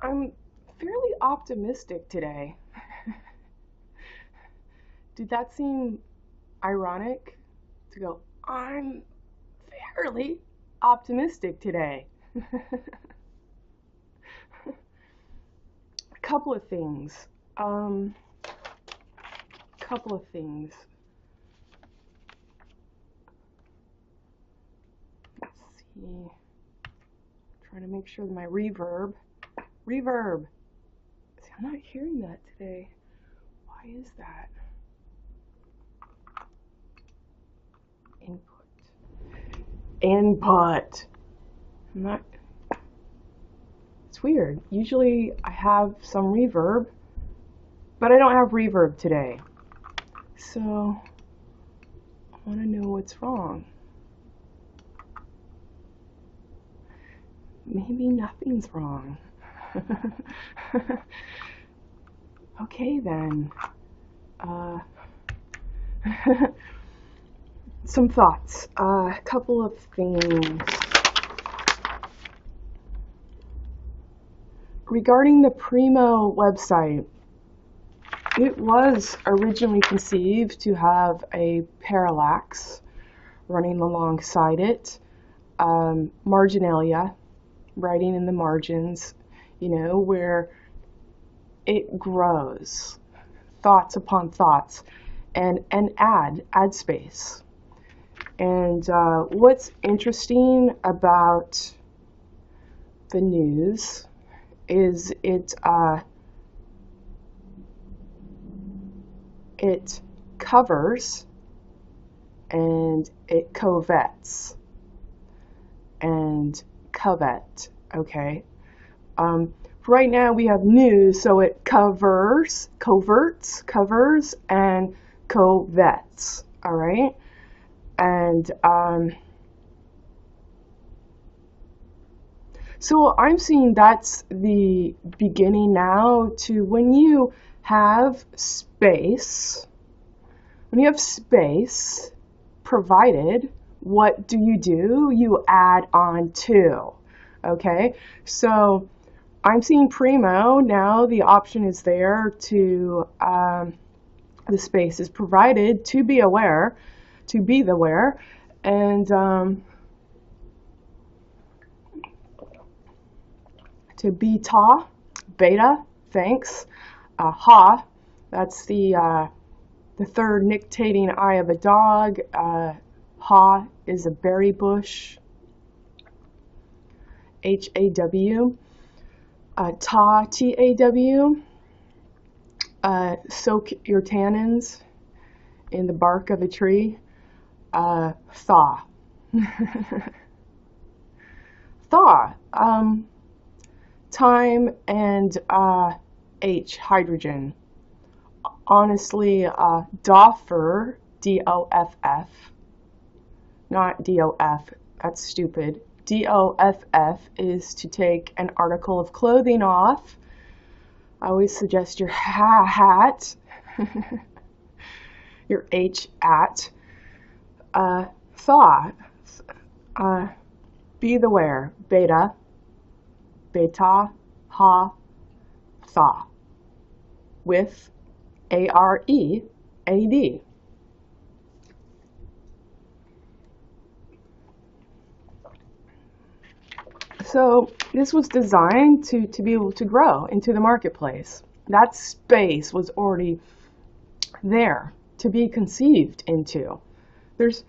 I'm fairly optimistic today. Did that seem ironic to go, I'm fairly optimistic today? A couple of things. Couple of things. Let's see. Trying to make sure that my reverb. See, I'm not hearing that today. Why is that? Input. I'm not. It's weird. Usually I have some reverb, but I don't have reverb today. So I want to know what's wrong. Maybe nothing's wrong. Okay then. Some thoughts. A couple of things. Regarding the Primo website, it was originally conceived to have a parallax running alongside it, marginalia, writing in the margins, where it grows, thoughts upon thoughts, and ad space. And what's interesting about the news is it covers and it covets and covet. Okay. Right now we have news, so it coverts, and covets. All right. And so I'm seeing that's the beginning now to when you have space. When you have space provided, what do? You add on to. Okay, so I'm seeing Primo now. The option is there to the space is provided to be aware, and to beta, thanks. Ha, that's the third nictating eye of a dog. Ha is a berry bush. HAW. TAW. Soak your tannins in the bark of a tree. Thaw. Thaw. Time and H, hydrogen. Honestly, DOFF, DOFF, not DOF, that's stupid. DOFF is to take an article of clothing off. I always suggest your hat, your H at. Thaw, be the where, beta, ha, thaw, with AREAD. So this was designed to be able to grow into the marketplace. That space was already there to be conceived into. There's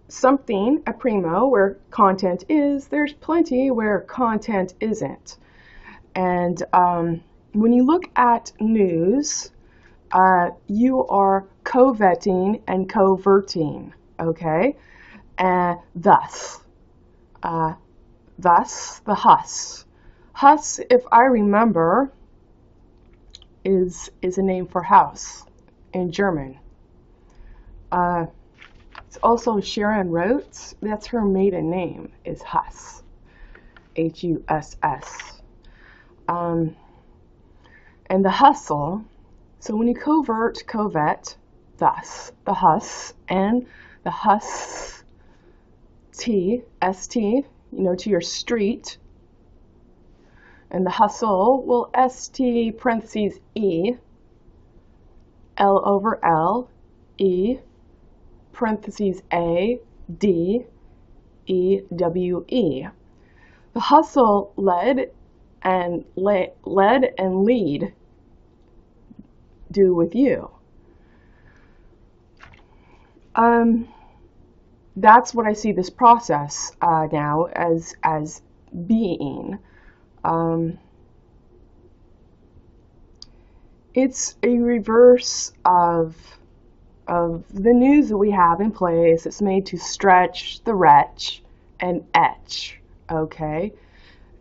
something at Primo where content is, there's plenty where content isn't. And when you look at news, you are coveting and coverting, okay? And thus the Huss. Huss, if I remember, is a name for house in German. It's also Sharon Rhodes. That's her maiden name, is Huss. Huss. And the hustle. So when you covet, thus, the Huss, and the Huss, ST, to your street, And the hustle will st parentheses e, L over L, e, parentheses a, d, e, w, e. The hustle led and lead do with you. That's what I see this process now as being. It's a reverse of the news that we have in place. It's made to stretch the wretch and etch. Okay,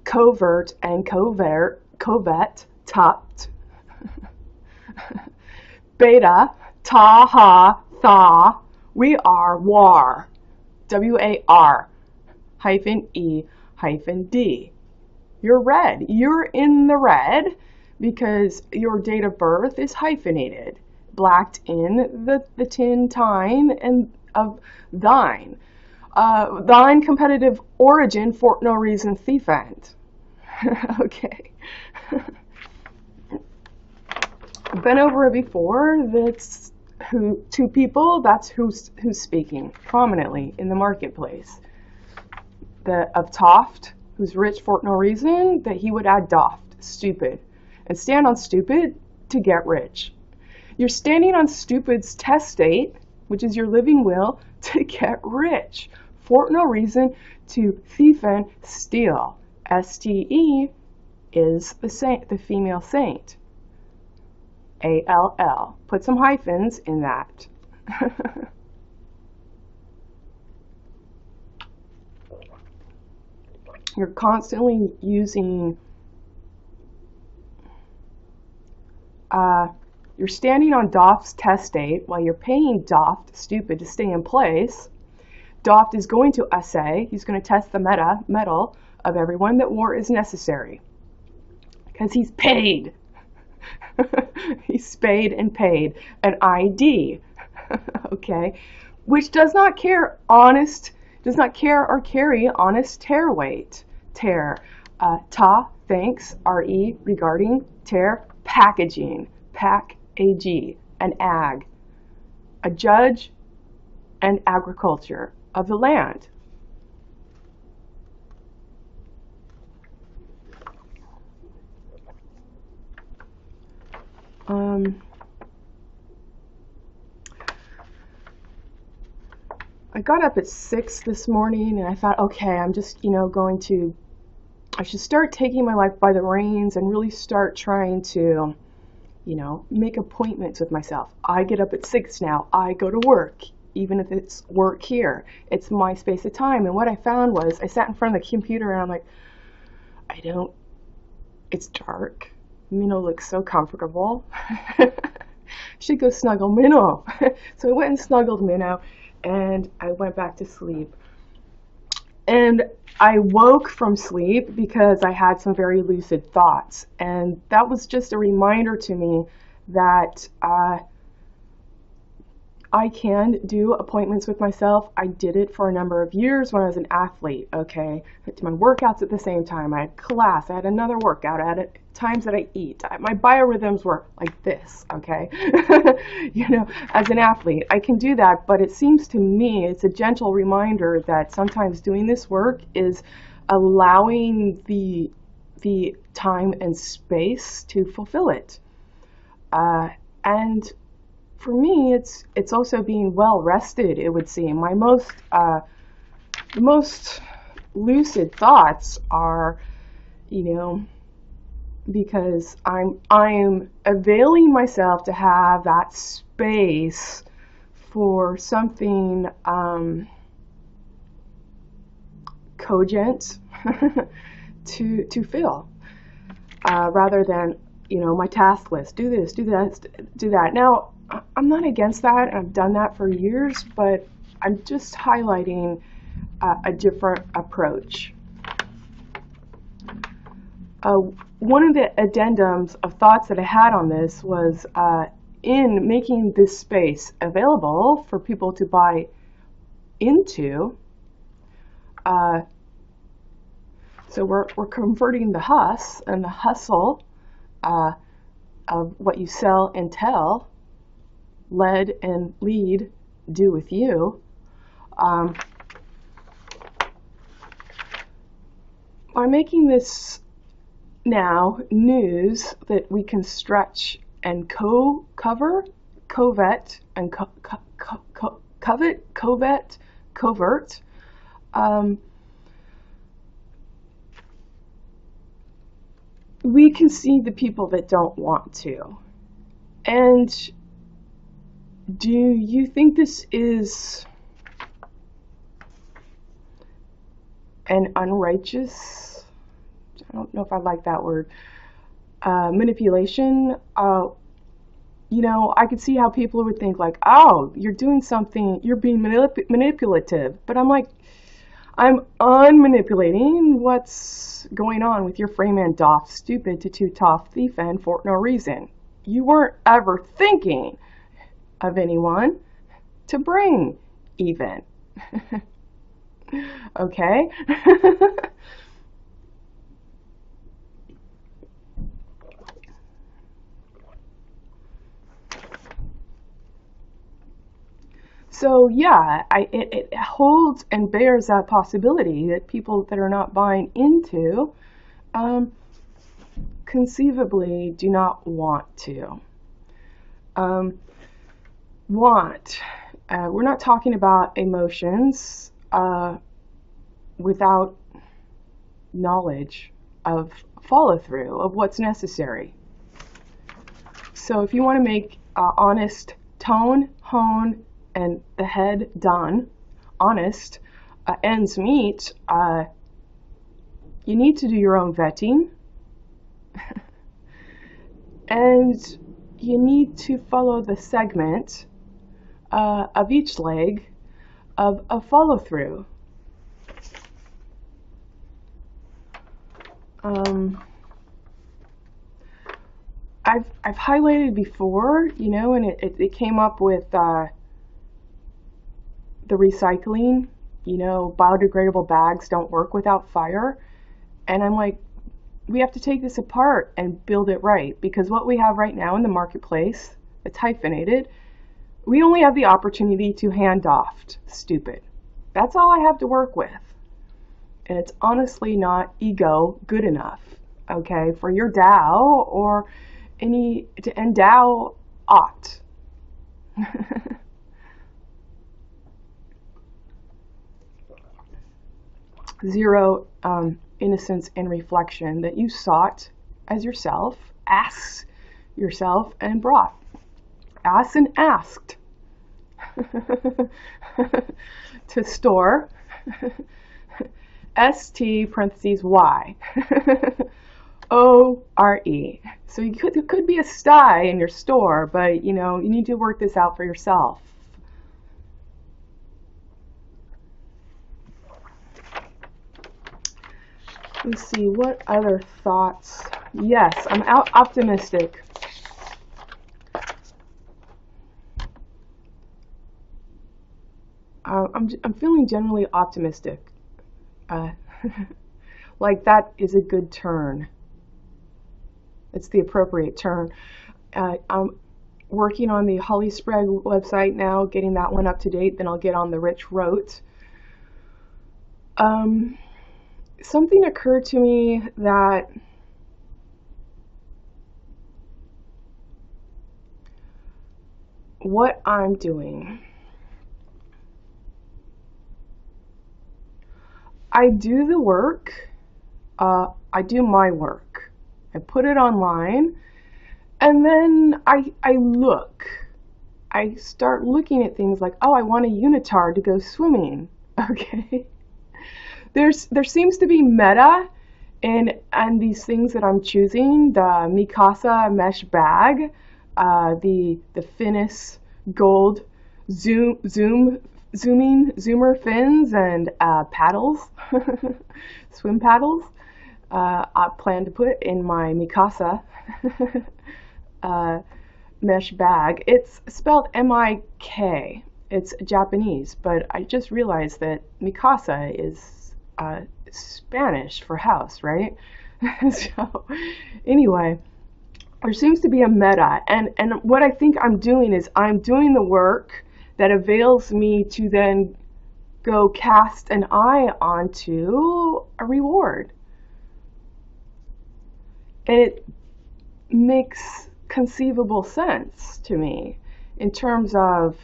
covert and covet, topped. Beta, ta, ha, tha, we are war. W-A-R hyphen E hyphen D. You're red. You're in the red because your date of birth is hyphenated, blacked in the tin time and of thine. Thine competitive origin for no reason thief end. Okay. Been over it before. That's who, two people, that's who's speaking prominently in the marketplace. Of Toft, who's rich for no reason, that he would add doft, stupid, and stand on stupid to get rich. You're standing on stupid's testate, which is your living will, to get rich. For no reason to thief and steal. S-T-E is the female saint. A-L-L. Put some hyphens in that. You're constantly using, you're standing on Doft's testate while you're paying Doft, stupid, to stay in place. Doft is going to essay, he's going to test the metal of everyone that war is necessary. Because he's paid. He's spayed and paid an ID, okay, which does not care or carry honest tear weight. Tear, ta, thanks, re, regarding, tear, packaging, pack, ag, an ag, a judge and agriculture of the land. I got up at 6 this morning and I thought, okay, I'm just, I should start taking my life by the reins and really start trying to, make appointments with myself. I get up at 6 now. I go to work, even if it's work here. It's my space of time. And what I found was I sat in front of the computer and I'm like, it's dark. Minnow looks so comfortable. Should go snuggle Minnow. So I went and snuggled Minnow and I went back to sleep. And I woke from sleep because I had some very lucid thoughts. And that was just a reminder to me that I can do appointments with myself. I did it for a number of years when I was an athlete, okay? I did my workouts at the same time. I had class. I had another workout. I had times that I eat. My biorhythms were like this, okay? As an athlete, I can do that, but it seems to me it's a gentle reminder that sometimes doing this work is allowing the time and space to fulfill it. And for me, it's also being well rested, it would seem. My most lucid thoughts are, because I'm availing myself to have that space for something cogent to fill, rather than my task list. Do this, do that, do that. Now, I'm not against that. I've done that for years, but I'm just highlighting a different approach. One of the addendums of thoughts that I had on this was in making this space available for people to buy into. So we're converting the hus and the hustle of what you sell and tell, lead and lead do with you. By making this now news that we can stretch and covet, and covert, we can see the people that don't want to. And do you think this is an unrighteous, I don't know if I like that word, manipulation? You know, I could see how people would think like, oh, you're doing something, you're being manipulative. But I'm like, I'm unmanipulating what's going on with your frame and doff stupid to two toff thief and for no reason. You weren't ever thinking of anyone to bring even. Okay? So yeah, it holds and bears that possibility that people that are not buying into conceivably do not want to. We're not talking about emotions without knowledge of follow-through of what's necessary. So if you want to make honest tone, hone, and the head done, honest, ends meet, you need to do your own vetting. And you need to follow the segment of each leg of a follow-through. I've highlighted before, you know, and it came up with the recycling, you know, biodegradable bags don't work without fire. And I'm like, we have to take this apart and build it right, because what we have right now in the marketplace, it's hyphenated, we only have the opportunity to hand off. Stupid. That's all I have to work with. And it's honestly not ego good enough, okay, for your Tao or any to endow aught. Zero innocence and reflection that you sought as yourself, asked yourself and brought. Asked and asked to store ST parentheses Y ORE. So there could be a sty in your store, but you know, you need to work this out for yourself. Let's see, what other thoughts? Yes, I'm optimistic. I'm feeling generally optimistic. Like that is a good turn. It's the appropriate turn. I'm working on the Holly Sprague website now, getting that one up to date. Then I'll get on the Rich Wrote. Something occurred to me that what I'm doing, I do the work, I do my work, I put it online, and then I start looking at things like, oh, I want a unitard to go swimming, okay? There seems to be meta in these things that I'm choosing. The Mikasa mesh bag, the Finis gold zoomer fins and paddles, swim paddles. I plan to put in my Mikasa mesh bag. It's spelled M-I-K. It's Japanese, but I just realized that Mikasa is Spanish for house, right? So anyway, there seems to be a meta, and what I think I'm doing is I'm doing the work that avails me to then go cast an eye onto a reward. And it makes conceivable sense to me in terms of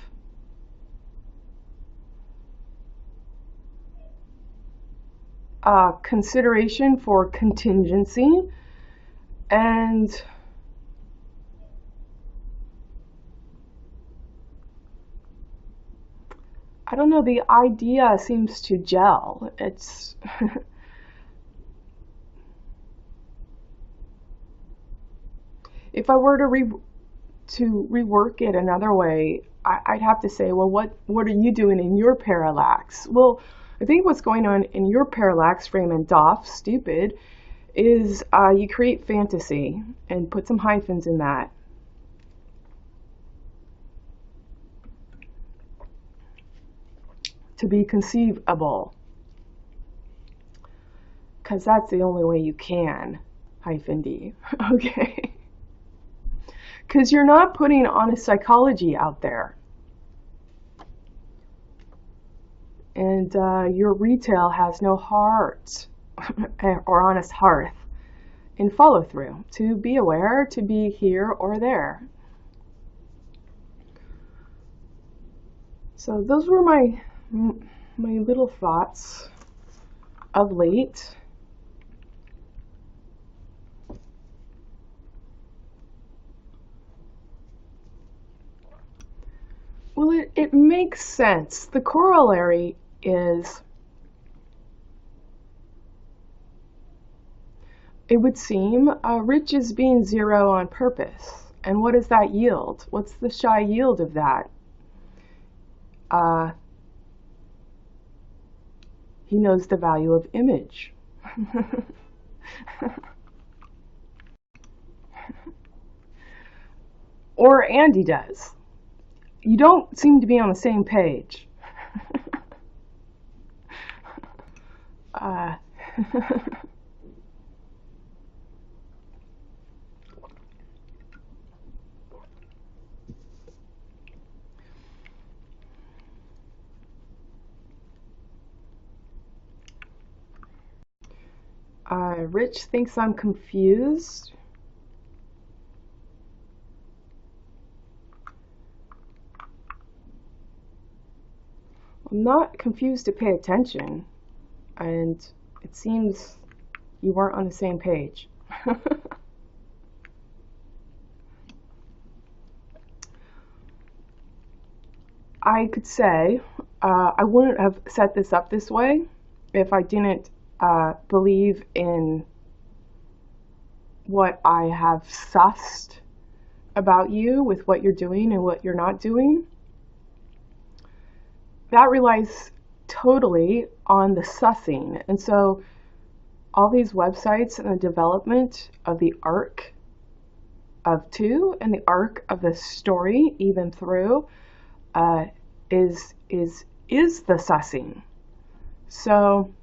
consideration for contingency and I don't know, the idea seems to gel. It's if I were to rework it another way, I'd have to say, well, what are you doing in your parallax? Well, I think what's going on in your parallax, Raymond Doff, stupid, is you create fantasy and put some hyphens in that. To be conceivable. Because that's the only way you can, hyphen D. Okay? Because you're not putting honest psychology out there. And your retail has no heart or honest hearth in follow through. To be aware, to be here or there. So those were my little thoughts of late. Well, it makes sense. The corollary is, it would seem, rich is being zero on purpose. And what does that yield? What's the shy yield of that? He knows the value of image. Or Andy does. You don't seem to be on the same page. Rich thinks I'm confused. I'm not confused to pay attention, and it seems you weren't on the same page. I could say I wouldn't have set this up this way if I didn't believe in what I have sussed about you with what you're doing and what you're not doing. That relies totally on the sussing. And so all these websites and the development of the arc of two and the arc of the story, even through, is the sussing. So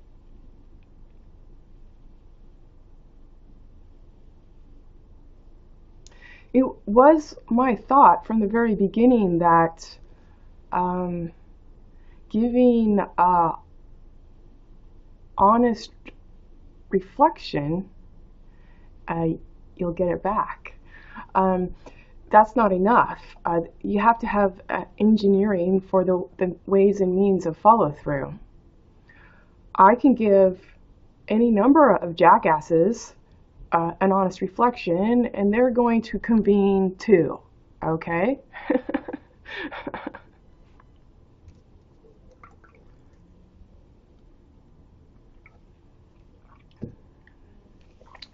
it was my thought from the very beginning that giving honest reflection, you'll get it back. That's not enough. You have to have engineering for the ways and means of follow through. I can give any number of jackasses an honest reflection, and they're going to convene too. Okay?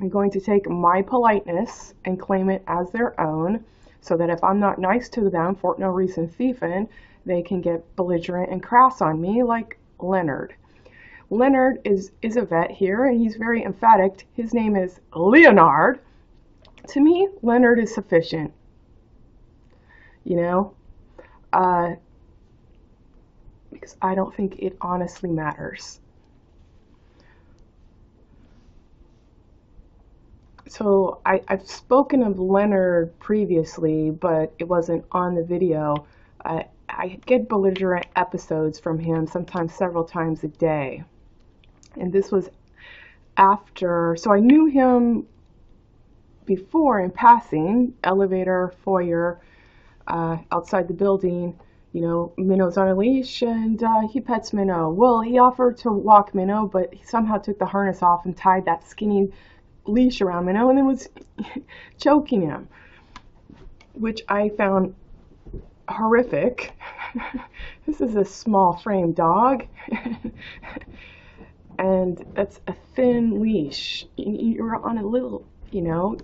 I'm going to take my politeness and claim it as their own, so that if I'm not nice to them for no reason thiefing, they can get belligerent and crass on me like Leonard. Leonard is a vet here, and he's very emphatic. His name is Leonard. To me, Leonard is sufficient. You know? Because I don't think it honestly matters. So I've spoken of Leonard previously, but it wasn't on the video. I get belligerent episodes from him, sometimes several times a day. And this was after, so I knew him before in passing, elevator, foyer, outside the building. You know, Minnow's on a leash and he pets Minnow. Well, he offered to walk Minnow, but he somehow took the harness off and tied that skinny leash around Minnow and then was choking him, which I found horrific. This is a small frame dog and that's a thin leash. You're on a little, you know,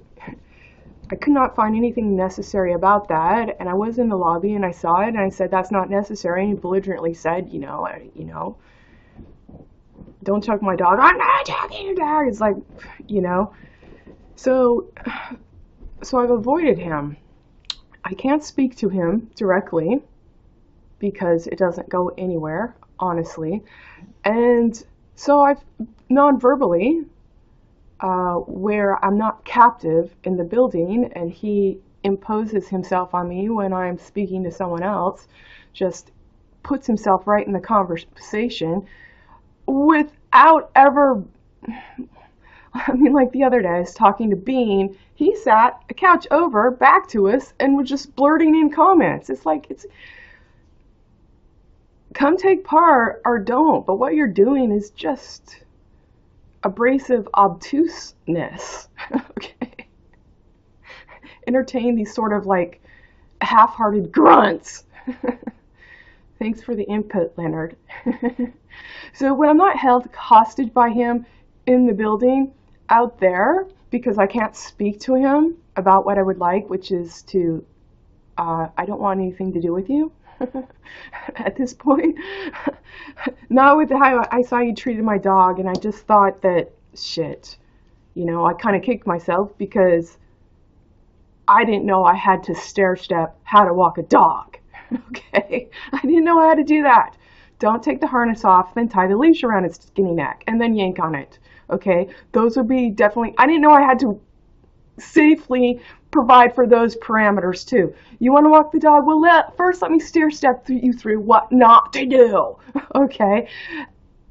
I could not find anything necessary about that, and I was in the lobby and I saw it and I said that's not necessary, and he belligerently said, you know, don't choke my dog. I'm not choking your dog. It's like, you know, so I've avoided him. I can't speak to him directly because it doesn't go anywhere, honestly, and so I've non-verbally, where I'm not captive in the building and he imposes himself on me when I'm speaking to someone else, just puts himself right in the conversation without ever, I mean, like the other day, I was talking to Bean, he sat a couch over, back to us, and was just blurting in comments. It's like, it's, come take part or don't, but what you're doing is just abrasive obtuseness. Okay. Entertain these sort of like half-hearted grunts. Thanks for the input, Leonard. So when I'm not held hostage by him in the building, out there, because I can't speak to him about what I would like, which is to, I don't want anything to do with you. At this point, not with how I saw you treated my dog, and I just thought that, shit, you know, I kind of kicked myself because I didn't know I had to stair step how to walk a dog. Okay, I didn't know how to do that. Don't take the harness off, then tie the leash around its skinny neck, and then yank on it. Okay, those would be definitely, I didn't know I had to safely provide for those parameters too. You want to walk the dog? Well, first let me stair step you through what not to do. Okay,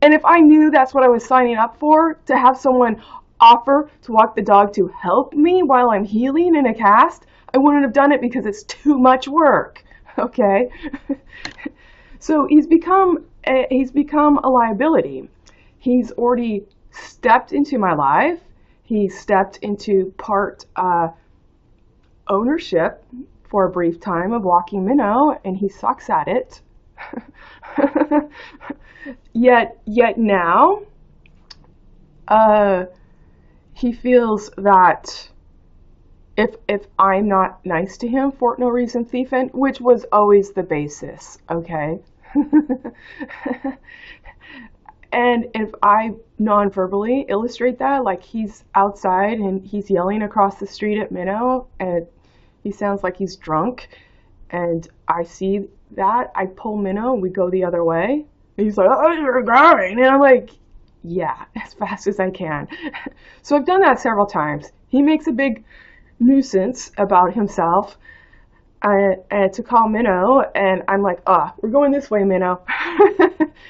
and if I knew that's what I was signing up for, to have someone offer to walk the dog to help me while I'm healing in a cast, I wouldn't have done it because it's too much work. Okay, so he's become a liability. He's already stepped into my life. He stepped into part ownership for a brief time of walking Minnow, and he sucks at it. Yet now, he feels that if I'm not nice to him for no reason, thief, and which was always the basis, okay? And if I non-verbally illustrate that, like he's outside and he's yelling across the street at Minnow and he sounds like he's drunk, and I see that, I pull Minnow and we go the other way. And he's like, oh, you're going. And I'm like, yeah, as fast as I can. So I've done that several times. He makes a big nuisance about himself to call Minnow, and I'm like, we're going this way, Minnow.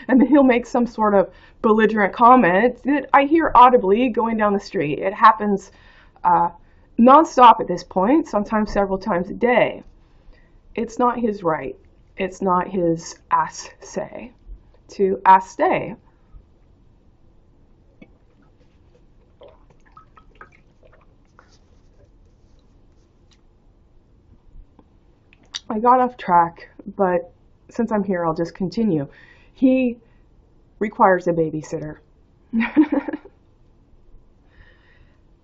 And then he'll make some sort of belligerent comment that I hear audibly going down the street. It happens non-stop at this point, sometimes several times a day. It's not his right. It's not his say to stay. I got off track, but since I'm here, I'll just continue. He requires a babysitter.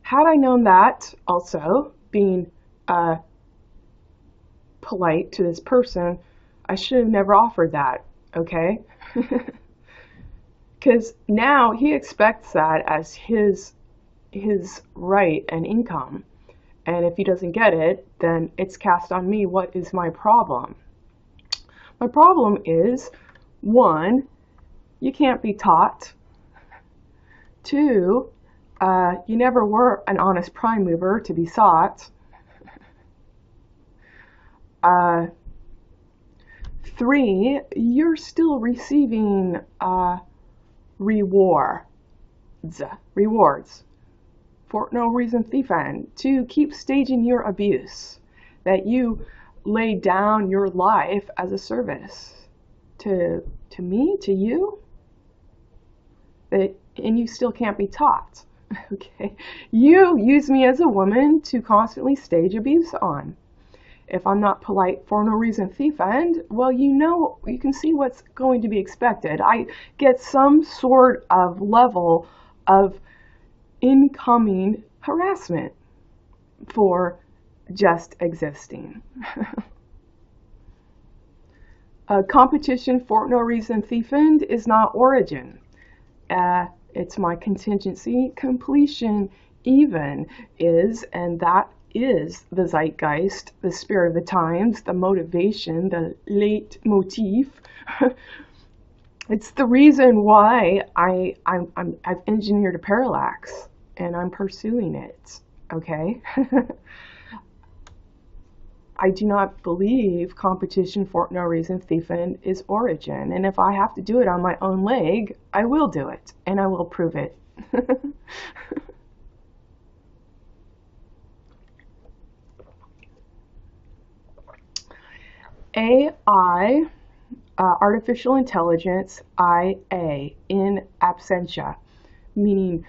Had I known that, also, being polite to this person, I should have never offered that, okay? Because now he expects that as his right and income. And if he doesn't get it, then it's cast on me. What is my problem? My problem is, 1, you can't be taught. 2, You never were an honest prime mover to be sought. 3, you're still receiving rewards for no reason thiefing to keep staging your abuse, that you lay down your life as a service to me, to you, and you still can't be taught. Okay, you use me as a woman to constantly stage abuse on. If I'm not polite for no reason thiefing, well, you can see what's going to be expected. I get some sort of level of incoming harassment for just existing. Competition for no reason thiefing is not origin. It's my contingency. Completion even is, and that is the zeitgeist, the spirit of the times, the motivation, the leitmotif. It's the reason why I've engineered a parallax and I'm pursuing it. Okay. I do not believe competition for no reason thiefing is origin, and if I have to do it on my own leg, I will do it, and I will prove it. AI, artificial intelligence, IA, in absentia, meaning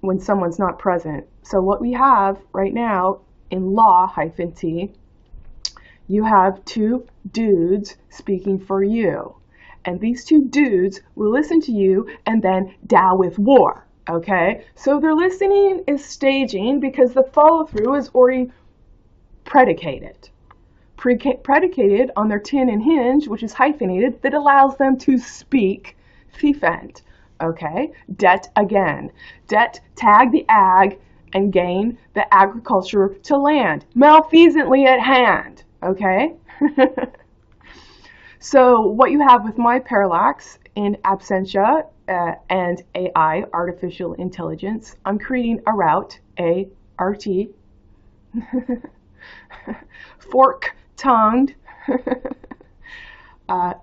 when someone's not present. So what we have right now in law-T, you have 2 dudes speaking for you. And these 2 dudes will listen to you and then dow with war. Okay? So their listening is staging because the follow-through is already predicated. Predicated on their tin and hinge, which is hyphenated, that allows them to speak thiefend. Okay? Det again. Det, tag the ag, and gain the agriculture to land, malfeasantly at hand. Okay? So what you have with my parallax in absentia and AI, artificial intelligence, I'm creating a route, ART, fork-tongued,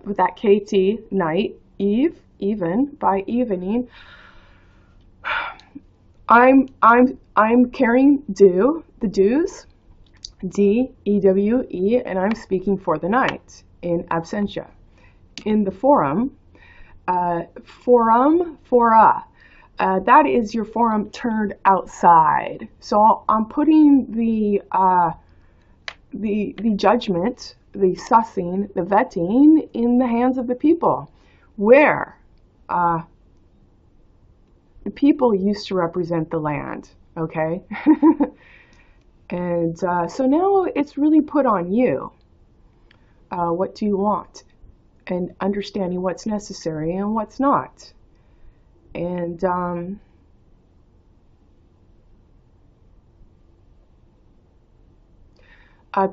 with that KT, night, eve, even, by evening. I'm carrying the dues, DEWE, and I'm speaking for the night in absentia. In the forum, fora, that is your forum turned outside. So I'm putting the judgment, the sussing, the vetting in the hands of the people, where the people used to represent the land, okay? And so now it's really put on you. What do you want? And understanding what's necessary and what's not. And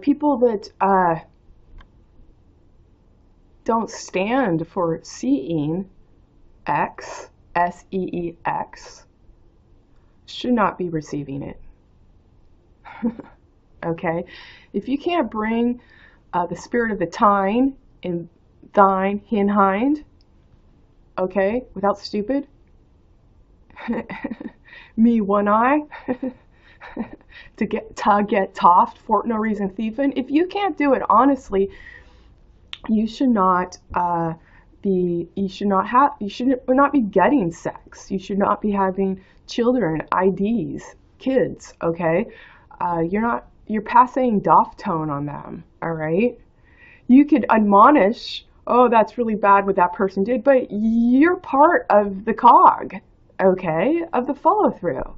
people that don't stand for seeing X, SEEX, should not be receiving it. Okay? If you can't bring the spirit of the time in thine, hin, hind, okay, without stupid, me, one eye, to get toffed for no reason thiefing. If you can't do it honestly, you should not you should not be getting sex. You should not be having children, IDs, kids, okay? You're passing doff tone on them, all right? You could admonish, oh, that's really bad what that person did, but you're part of the cog, okay, of the follow-through.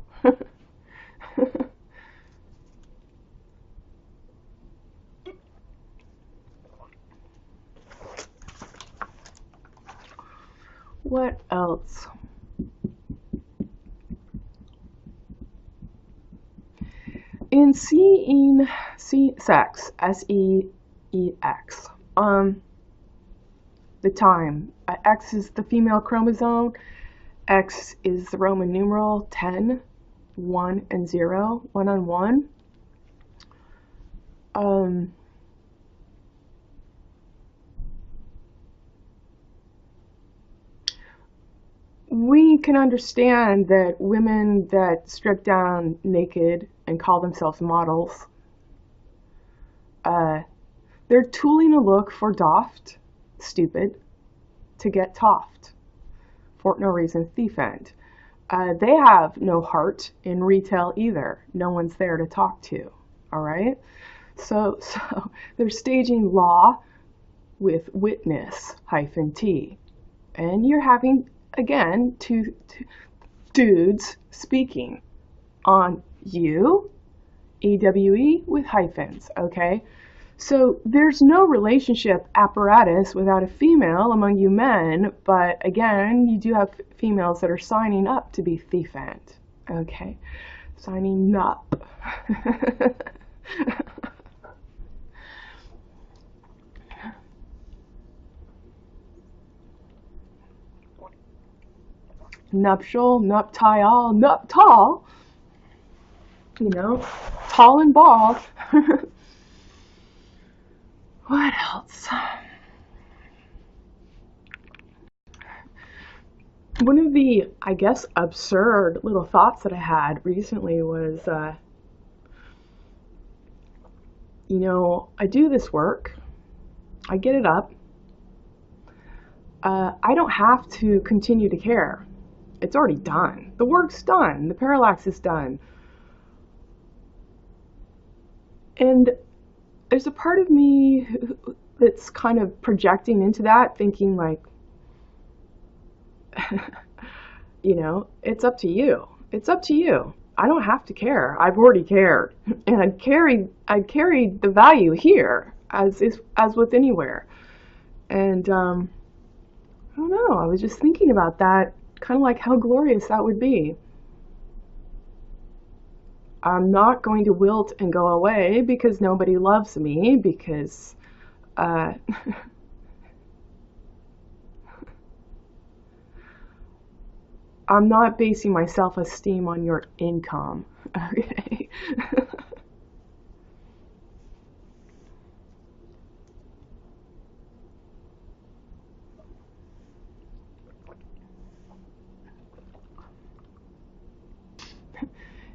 What else? In seeing sex, SEEX, the time, X is the female chromosome, X is the Roman numeral 10, 1 and 0, 1 on 1. We can understand that women that strip down naked and call themselves models, they're tooling a look for doft, stupid, to get toft. For no reason, thief end. They have no heart in retail either. No one's there to talk to, all right? So they're staging law with witness -t. And you're having, again, two dudes speaking on you, EWE with hyphens, okay? So there's no relationship apparatus without a female among you men, but again, you do have females that are signing up to be thief end, okay? Signing up. Nuptial, nuptial, nuptall, you know, tall and bald. What else? One of the, I guess, absurd little thoughts that I had recently was, you know, I do this work, I get it up, I don't have to continue to care. It's already done. The work's done. The parallax is done. And there's a part of me that's kind of projecting into that, thinking like, you know, it's up to you. It's up to you. I don't have to care. I've already cared. And I'd carried the value here as with anywhere. And I don't know, I was just thinking about that, kind of like how glorious that would be. I'm not going to wilt and go away because nobody loves me, because I'm not basing my self-esteem on your income, okay?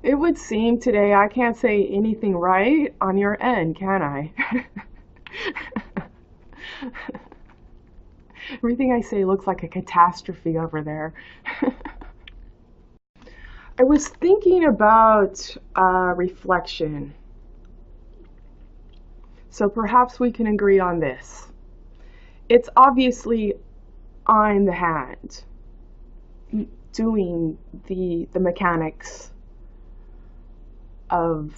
It would seem today I can't say anything right on your end, can I? Everything I say looks like a catastrophe over there. I was thinking about reflection. So perhaps we can agree on this. It's obviously I'm the hand doing the mechanics of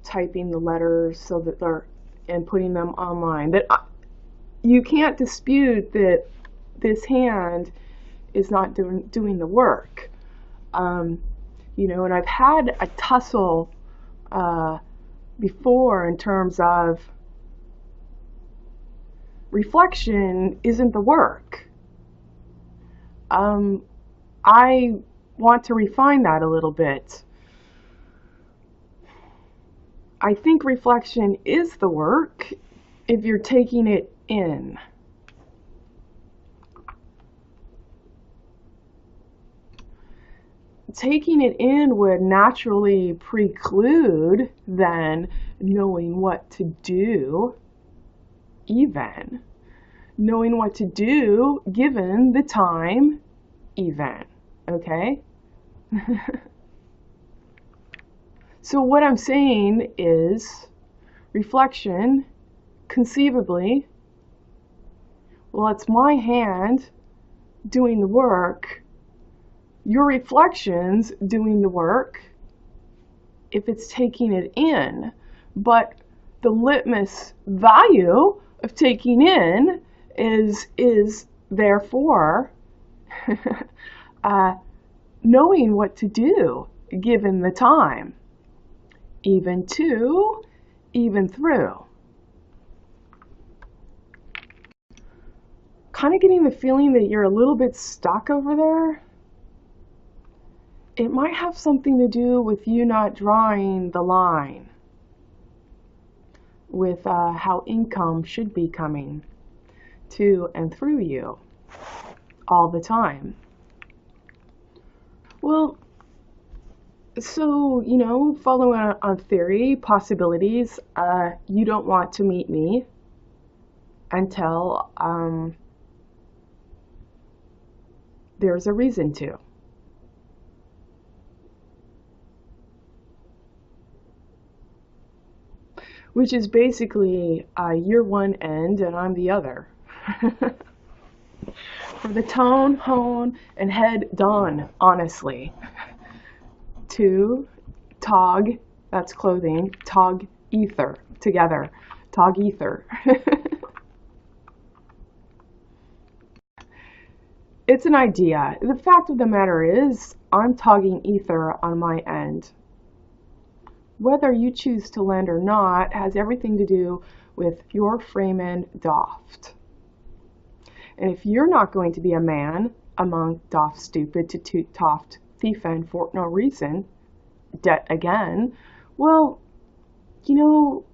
typing the letters so that they're, and putting them online. That you can't dispute that this hand is not doing the work. You know, and I've had a tussle before in terms of reflection isn't the work. I want to refine that a little bit. I think reflection is the work if you're taking it in. Taking it in would naturally preclude then knowing what to do, even knowing what to do given the time, even, okay? So what I'm saying is reflection, conceivably, well, it's my hand doing the work, your reflections doing the work, if it's taking it in. But the litmus value of taking in is therefore knowing what to do given the time. Even to, even through. Kind of getting the feeling that you're a little bit stuck over there. it might have something to do with you not drawing the line with how income should be coming to and through you all the time. Well, so, you know, following on theory, possibilities, you don't want to meet me until there's a reason to. Which is basically you're one end and I'm the other. For the tone, hone, and head done, honestly. To tog, that's clothing, tog ether, together. Tog ether. It's an idea. The fact of the matter is, I'm togging ether on my end. Whether you choose to lend or not has everything to do with your Freeman doft. And if you're not going to be a man among doft stupid to toot toft thiefen for no reason, debt again, well, you know,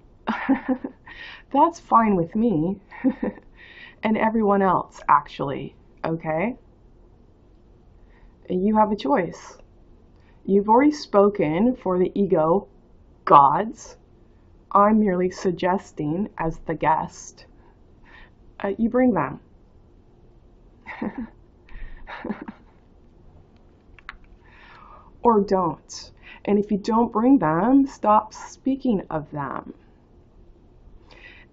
that's fine with me and everyone else, actually, okay? You have a choice. You've already spoken for the ego gods. I'm merely suggesting as the guest. You bring them. Or don't. And if you don't bring them, stop speaking of them.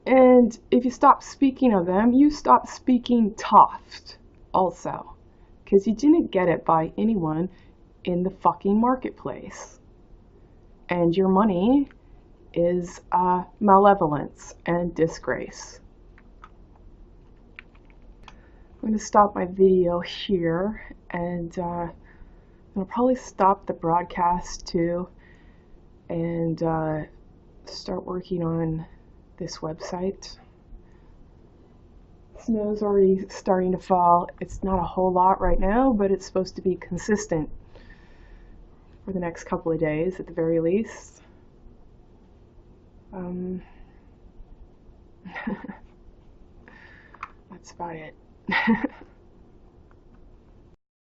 And if you stop speaking of them, you stop speaking toft also. Because you didn't get it by anyone in the fucking marketplace. And your money is malevolence and disgrace. I'm going to stop my video here, and I'll probably stop the broadcast too and start working on this website. Snow's already starting to fall. It's not a whole lot right now, but it's supposed to be consistent for the next couple of days at the very least. That's about it.